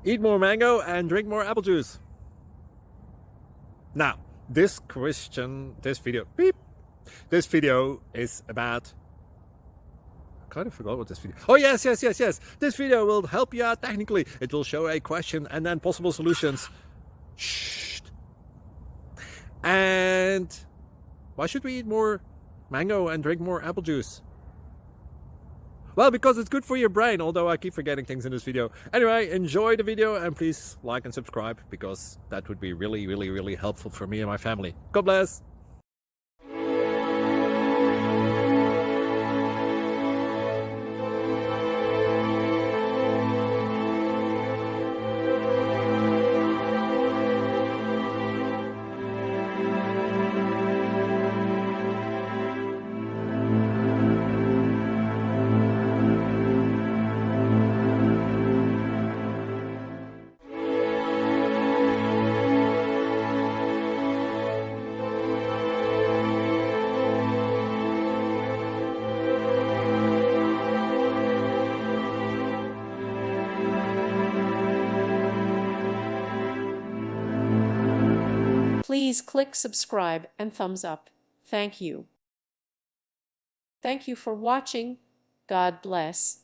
Eat more mango and drink more apple juice. Now, this video is about, I kind of forgot what this video. Oh, yes. This video will help you out technically. It will show a question and then possible solutions. Shh. And why should we eat more mango and drink more apple juice? Well, because it's good for your brain, although I keep forgetting things in this video. Anyway, enjoy the video and please like and subscribe, because that would be really helpful for me and my family. God bless! Please click subscribe and thumbs up. Thank you. Thank you for watching. God bless.